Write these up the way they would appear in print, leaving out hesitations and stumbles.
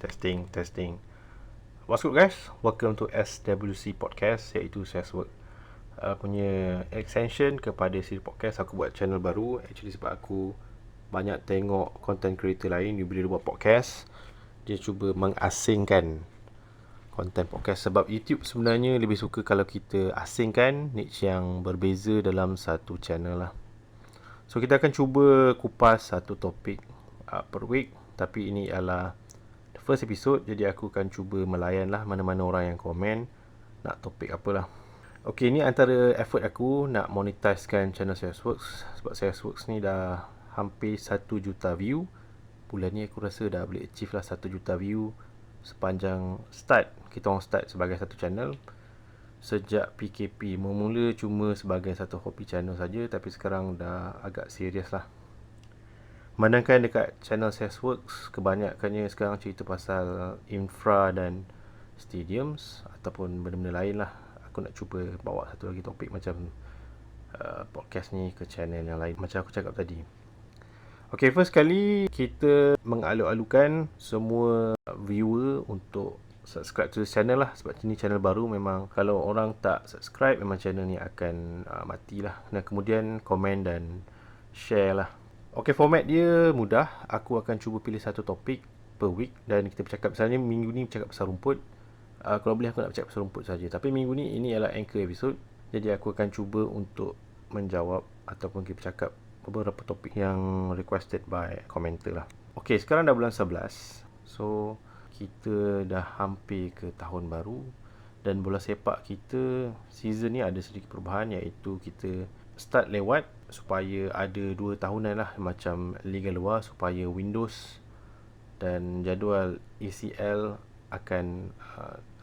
Testing, testing. What's good guys? Welcome to SWC Podcast, iaitu Seswork punya extension kepada siri podcast. Aku buat channel baru actually sebab aku banyak tengok content creator lain bila dia buat podcast, dia cuba mengasingkan content podcast. Sebab YouTube sebenarnya lebih suka kalau kita asingkan niche yang berbeza dalam satu channel lah. So kita akan cuba kupas satu topik per week. Tapi ini adalah first episode, jadi aku akan cuba melayan lah mana-mana orang yang komen nak topik apalah. Ok, ni antara effort aku nak monetizekan channel Salesworks. Sebab Salesworks ni dah hampir 1 juta view. Bulan ni aku rasa dah boleh achieve lah 1 juta view sepanjang kita orang start sebagai satu channel. Sejak PKP, mula cuma sebagai satu hobi channel saja, tapi sekarang dah agak serius lah. Manakala dekat channel Salesworks, kebanyakannya sekarang cerita pasal infra dan stadiums ataupun benda-benda lain lah. Aku nak cuba bawa satu lagi topik macam podcast ni ke channel yang lain macam aku cakap tadi. Ok, first kali kita mengalu-alukan semua viewer untuk subscribe to this channel lah. Sebab ni channel baru, memang kalau orang tak subscribe memang channel ni akan matilah. Dan kemudian komen dan share lah. Ok, format dia mudah. Aku akan cuba pilih satu topik per week dan kita bercakap. Misalnya minggu ni bercakap pasal rumput. Kalau boleh aku nak bercakap pasal rumput saja. Tapi minggu ni ini adalah anchor episode. Jadi aku akan cuba untuk menjawab ataupun kita bercakap beberapa topik yang requested by commenter lah. Ok, sekarang dah bulan 11. So kita dah hampir ke tahun baru. Dan bola sepak kita season ni ada sedikit perubahan, iaitu kita start lewat supaya ada 2 tahunan lah macam Liga Luar, supaya Windows dan jadual ECL akan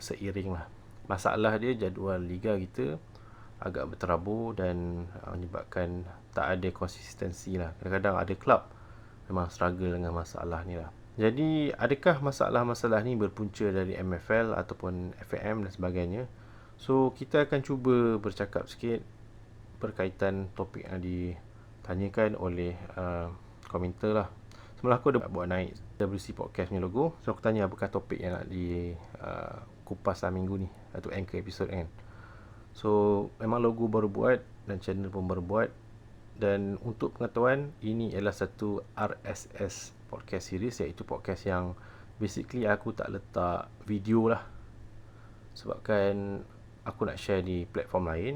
seiring lah. Masalah dia jadual Liga kita agak berterabur dan menyebabkan tak ada konsistensi lah. Kadang-kadang ada klub memang struggle dengan masalah ni lah. Jadi adakah masalah-masalah ni berpunca dari MFL ataupun FAM dan sebagainya? So kita akan cuba bercakap sikit berkaitan topik yang ditanyakan oleh komentar lah. Semalam aku dah buat naik WC Podcast ni logo. So aku tanya apakah topik yang nak dikupas minggu ni, atau anchor episode kan. So memang logo baru buat dan channel pun baru buat. Dan untuk pengetahuan, ini adalah satu RSS podcast series, iaitu podcast yang basically aku tak letak video lah. Sebabkan aku nak share di platform lain.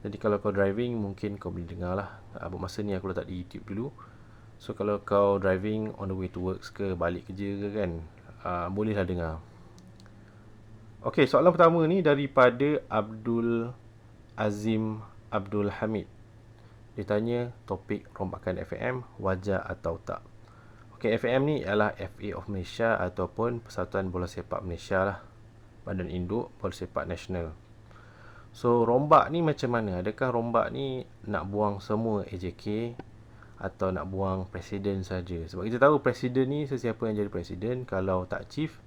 Jadi kalau kau driving, mungkin kau boleh dengar lah. Masa ni aku letak di YouTube dulu. So kalau kau driving on the way to work ke balik kerja ke kan, bolehlah dengar. Ok, soalan pertama ni daripada Abdul Azim Abdul Hamid. Dia tanya topik rombakan FAM wajar atau tak. Ok, FAM ni ialah FA of Malaysia ataupun Persatuan Bola Sepak Malaysia lah, Badan Induk Bola Sepak Nasional. So rombak ni macam mana? Adakah rombak ni nak buang semua AJK atau nak buang presiden saja? Sebab kita tahu presiden ni, sesiapa yang jadi presiden, kalau tak chief,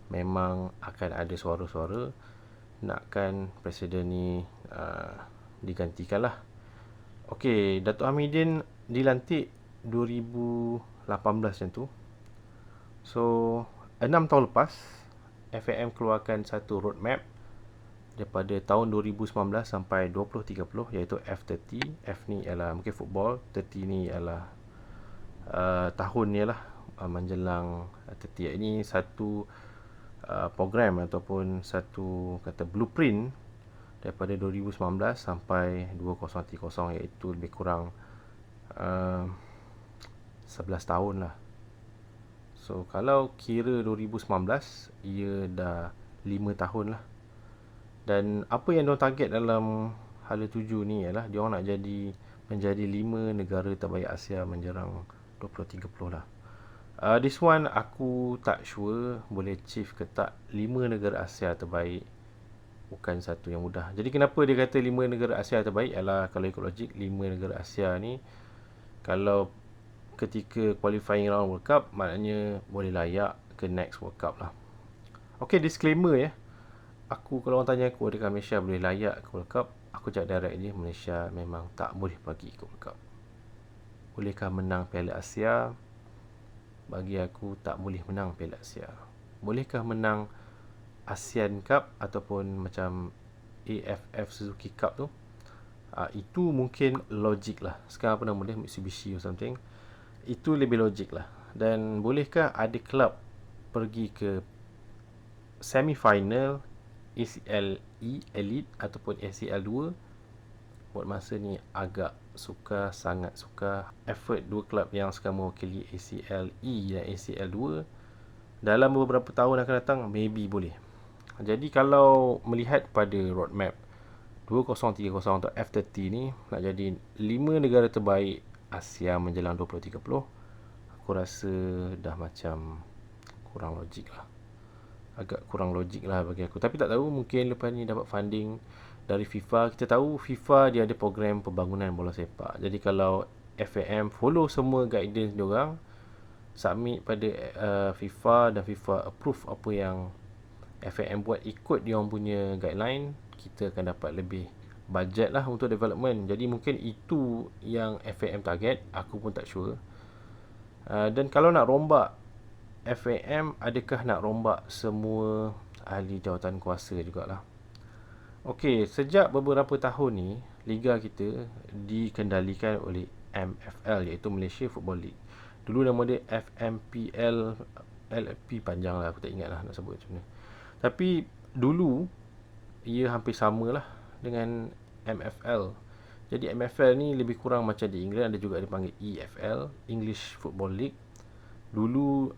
memang akan ada suara-suara nakkan presiden ni digantikan lah. Ok, Datuk Hamidin dilantik 2018 macam tu. So 6 tahun lepas, FAM keluarkan satu roadmap daripada tahun 2019 sampai 2030, iaitu F30. F ni ialah mungkin football, 30 ni ialah tahun ni lah menjelang 30. Ini satu program ataupun satu kata blueprint daripada 2019 sampai 2030, iaitu lebih kurang 11 tahun lah. So kalau kira 2019, ia dah 5 tahun lah. Dan apa yang diorang target dalam hala tuju ni ialah diorang nak menjadi 5 negara terbaik Asia menjerang 2030 lah. This one aku tak sure boleh achieve ke tak. 5 negara Asia terbaik bukan satu yang mudah. Jadi kenapa dia kata 5 negara Asia terbaik ialah, kalau ikut logik, 5 negara Asia ni kalau ketika qualifying round World Cup, maknanya boleh layak ke next World Cup lah. Ok, disclaimer ya. Aku, kalau orang tanya aku adakah Malaysia boleh layak ke World Cup, aku cakap direct je, Malaysia memang tak boleh pergi ke World Cup. Bolehkah menang Piala Asia? Bagi aku tak boleh menang Piala Asia. bolehkah menang ASEAN Cup ataupun macam AFF Suzuki Cup tu. Itu mungkin logik lah. Sekarang apa nama dia, Mitsubishi or something. Itu lebih logik lah. Dan bolehkah ada kelab pergi ke semi-final ACLE Elite ataupun ACL 2? Buat masa ni agak suka, sangat suka effort dua kelab yang sekarang mewakili ACLE dan ACL 2. Dalam beberapa tahun akan datang, maybe boleh. Jadi kalau melihat pada roadmap 2030 untuk F30 ni nak jadi 5 negara terbaik Asia menjelang 2030, aku rasa dah macam kurang logik lah. Agak kurang logik lah bagi aku. Tapi tak tahu, mungkin lepas ni dapat funding dari FIFA. Kita tahu FIFA dia ada program pembangunan bola sepak. Jadi kalau FAM follow semua guidance diorang, submit pada FIFA dan FIFA approve apa yang FAM buat, ikut diorang punya guideline, kita akan dapat lebih budget lah untuk development. Jadi mungkin itu yang FAM target. Aku pun tak sure. Dan kalau nak rombak FAM, adakah nak rombak semua ahli jawatan kuasa jugalah. Okey, sejak beberapa tahun ni liga kita dikendalikan oleh MFL, iaitu Malaysia Football League. Dulu nama dia FMPL, LFP panjang lah, aku tak ingat lah nak sebut macam mana. Tapi dulu ia hampir samalah dengan MFL. Jadi MFL ni lebih kurang macam di England, ada juga dipanggil EFL, English Football League. Dulu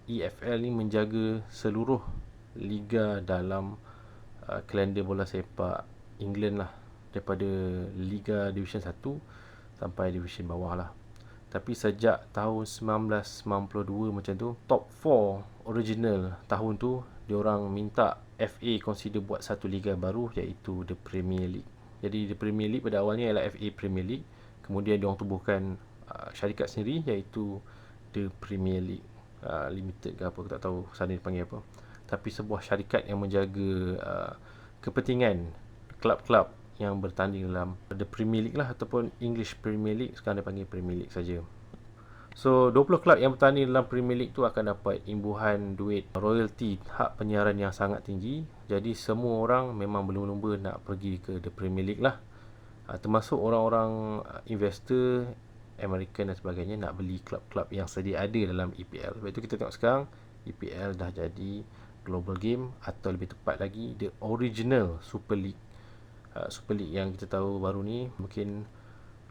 EFL ni menjaga seluruh liga dalam kalender bola sepak England lah, daripada Liga Division 1 sampai Division bawah lah. Tapi sejak tahun 1992 macam tu, top 4 original tahun tu, diorang minta FA consider buat satu liga baru, iaitu The Premier League. Jadi The Premier League pada awalnya ialah FA Premier League. Kemudian diorang tubuhkan syarikat sendiri, iaitu The Premier League Limited ke apa, aku tak tahu sana dipanggil apa. Tapi sebuah syarikat yang menjaga kepentingan kelab-kelab yang bertanding dalam The Premier League lah, ataupun English Premier League, sekarang dia panggil Premier League saja. So 20 kelab yang bertanding dalam Premier League tu akan dapat imbuhan duit royalty, hak penyiaran yang sangat tinggi. Jadi semua orang memang berlumba-lumba nak pergi ke The Premier League lah. Termasuk orang-orang investor American dan sebagainya nak beli klub-klub yang sedia ada dalam EPL. Sebab itu kita tengok sekarang EPL dah jadi global game, atau lebih tepat lagi the original Super League. Super League yang kita tahu baru ni, mungkin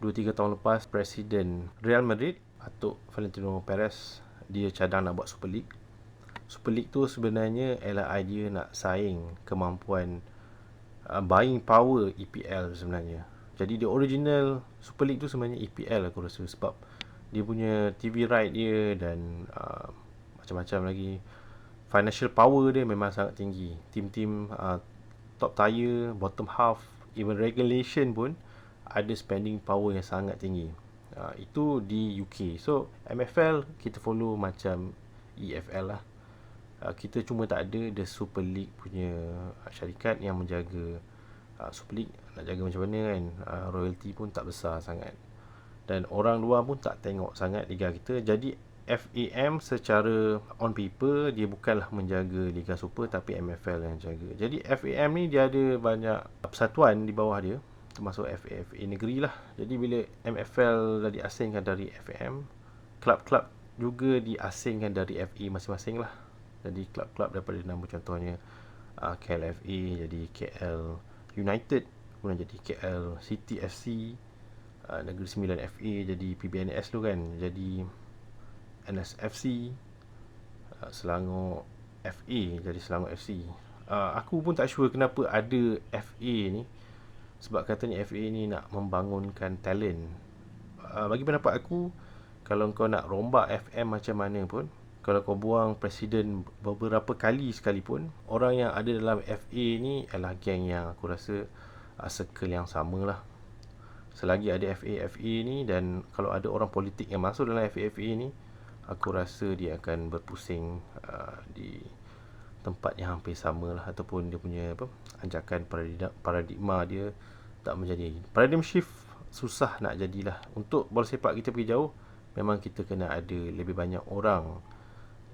2-3 tahun lepas Presiden Real Madrid Atuk Florentino Perez dia cadang nak buat Super League. Super League tu sebenarnya ialah idea nak saing kemampuan buying power EPL sebenarnya. Jadi the original Super League tu sebenarnya EPL aku rasa, sebab dia punya TV right dia dan macam-macam lagi, financial power dia memang sangat tinggi. Tim-tim top tier, bottom half, even regulation pun ada spending power yang sangat tinggi. Itu di UK. So MFL kita follow macam EFL lah. Kita cuma tak ada the Super League punya syarikat yang menjaga Super League. Nak jaga macam mana kan, royalty pun tak besar sangat, dan orang luar pun tak tengok sangat liga kita. Jadi FAM secara on paper dia bukanlah menjaga Liga Super, tapi MFL yang jaga. Jadi FAM ni dia ada banyak persatuan di bawah dia, termasuk FA negeri lah. Jadi bila MFL dah diasingkan dari FAM, klub-klub juga diasingkan dari FA masing-masing lah. Jadi klub-klub daripada nama contohnya KLFA jadi KL United, kemudian jadi KL City FC, Negeri Sembilan FA jadi PBNS tu kan, jadi NSFC, Selangor FA jadi Selangor FC. Aku pun tak sure kenapa ada FA ni, sebab katanya FA ni nak membangunkan talent. Bagi pendapat aku, kalau kau nak rombak FM macam mana pun, kalau kau buang presiden beberapa kali sekalipun, orang yang ada dalam FA ni adalah geng yang aku rasa circle yang sama lah. Selagi ada FA ni, dan kalau ada orang politik yang masuk dalam FA ni, aku rasa dia akan berpusing di tempat yang hampir sama lah, ataupun dia punya anjakan paradigma dia tak menjadi. Paradigm shift susah nak jadilah. Untuk bola sepak kita pergi jauh, memang kita kena ada lebih banyak orang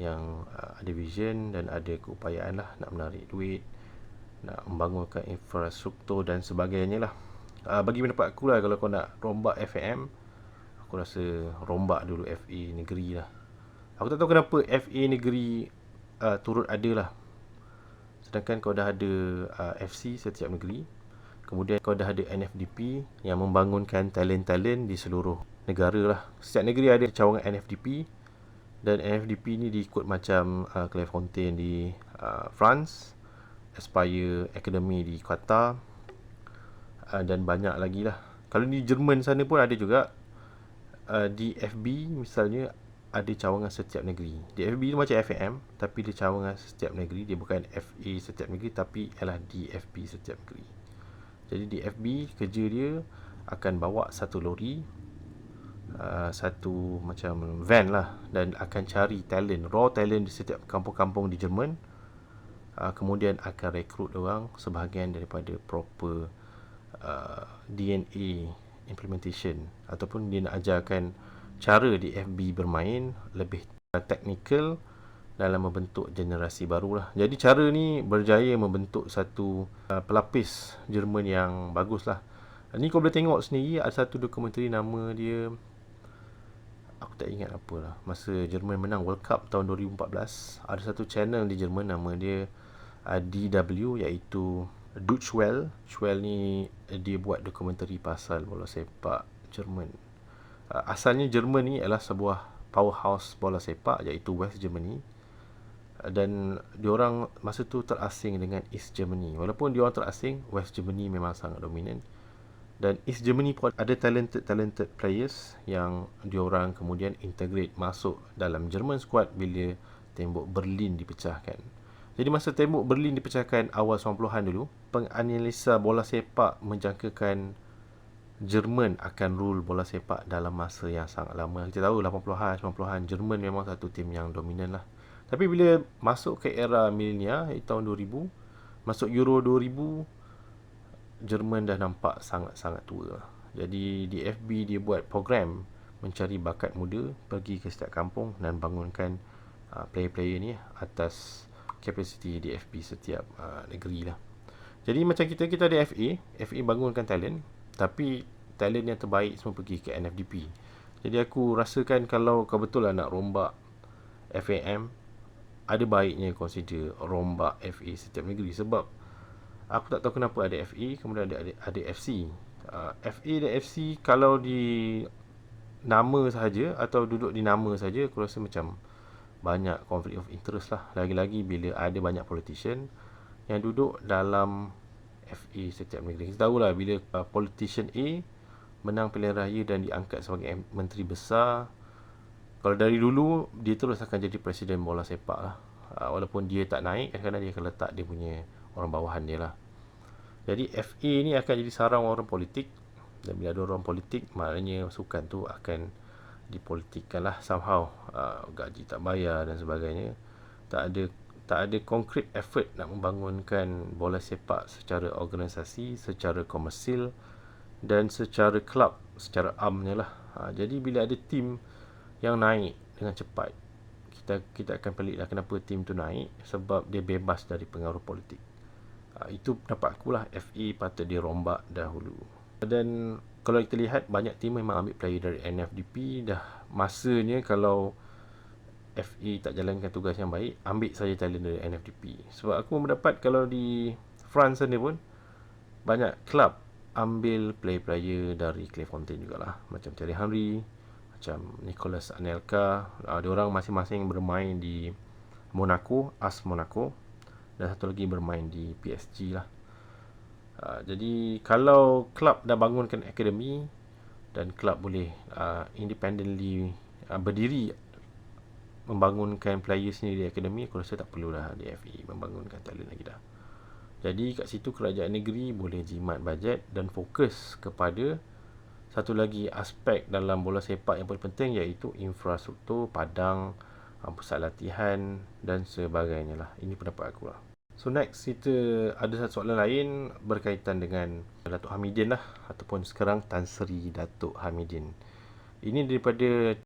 yang ada vision dan ada keupayaan lah nak menarik duit, nak membangunkan infrastruktur dan sebagainya lah. Bagi pendapat aku lah, kalau kau nak rombak FAM, aku rasa rombak dulu FA negeri lah. Aku tak tahu kenapa FA negeri turut ada lah. Sedangkan kau dah ada FC setiap negeri. Kemudian kau dah ada NFDP yang membangunkan talent-talent di seluruh negara lah. Setiap negeri ada cawangan NFDP. Dan NFDP ni diikut macam Clairefontaine di France, Aspire Academy di Qatar, dan banyak lagi lah. Kalau di Jerman sana pun ada juga. Di FB misalnya ada cawangan setiap negeri. Di FB tu macam FAM, tapi dia cawangan setiap negeri. Dia bukan FA setiap negeri, tapi ialah DFB setiap negeri. Jadi DFB kerja dia akan bawa satu lori, satu macam van lah, dan akan cari talent, raw talent di setiap kampung-kampung di Jerman. Kemudian akan rekrut orang sebahagian daripada proper DNA implementation, ataupun dia nak ajarkan cara DFB bermain lebih teknikal dalam membentuk generasi baru lah. Jadi cara ni berjaya membentuk satu pelapis Jerman yang bagus lah. Ni kau boleh tengok sendiri, ada satu dokumentari nama dia, aku tak ingat apa lah. Masa Jerman menang World Cup tahun 2014, ada satu channel di Jerman nama dia DW, iaitu Deutschwelle. Schwelle ni dia buat dokumentari pasal bola sepak Jerman. Asalnya Jerman ni adalah sebuah powerhouse bola sepak, iaitu West Germany. Dan diorang masa tu terasing dengan East Germany. Walaupun diorang terasing, West Germany memang sangat dominan. Dan East Germany pun ada talented players yang diorang kemudian integrate masuk dalam German squad bila tembok Berlin dipecahkan. Jadi masa tembok Berlin dipecahkan awal 90-an dulu, penganalisa bola sepak menjangkakan Jerman akan rule bola sepak dalam masa yang sangat lama. Kita tahu 80-an, 90-an Jerman memang satu tim yang dominan lah. Tapi bila masuk ke era milenia, tahun 2000, masuk Euro 2000, Jerman dah nampak sangat-sangat tua. Jadi DFB dia buat program mencari bakat muda, pergi ke setiap kampung dan bangunkan player-player ni atas kapasiti DFB setiap negeri lah. Jadi macam kita ada FA bangunkan talent, tapi talent yang terbaik semua pergi ke NFDP. Jadi aku rasakan kalau kau betul lah nak rombak FAM, ada baiknya consider rombak FA setiap negeri. Sebab aku tak tahu kenapa ada FA, kemudian ada FC. FA dan FC kalau di nama sahaja atau duduk di nama sahaja, aku rasa macam banyak conflict of interest lah. Lagi-lagi bila ada banyak politician yang duduk dalam FA setiap negeri. Kita tahulah bila politician A menang pilihan raya dan diangkat sebagai menteri besar, kalau dari dulu dia terus akan jadi presiden bola sepak lah. Walaupun dia tak naik, kadang-kadang dia akan letak dia punya orang bawahan dia lah. Jadi FA ni akan jadi sarang orang politik, dan bila ada orang politik, maknanya sukan tu akan dipolitikkan lah somehow. Gaji tak bayar dan sebagainya. Tak ada concrete effort nak membangunkan bola sepak secara organisasi, secara komersil dan secara klub, secara amnya lah. Jadi bila ada tim yang naik dengan cepat, kita akan pelik lah kenapa tim tu naik, sebab dia bebas dari pengaruh politik. Itu pendapat aku lah, FA patut dirombak dahulu. Dan kalau kita lihat, banyak tim memang ambil player dari NFDP. Dah masanya kalau FA tak jalankan tugas yang baik, ambil saja talent dari NFDP. Sebab aku mendapat kalau di France sana pun banyak klub ambil player-player dari Clairefontaine jugalah. Macam Thierry Henry, macam Nicolas Anelka. Diorang masing-masing bermain di Monaco, AS Monaco, dan satu lagi bermain di PSG lah. Jadi kalau klub dah bangunkan akademi dan klub boleh independently berdiri membangunkan player sendiri di akademi, aku rasa tak perlulah DFA membangunkan talent lagi dah. Jadi kat situ kerajaan negeri boleh jimat bajet dan fokus kepada satu lagi aspek dalam bola sepak yang paling penting, iaitu infrastruktur, padang, pusat latihan dan sebagainya lah. Ini pendapat aku lah. So next, kita ada satu soalan lain berkaitan dengan Datuk Hamidin lah, ataupun sekarang Tan Sri Datuk Hamidin. Ini daripada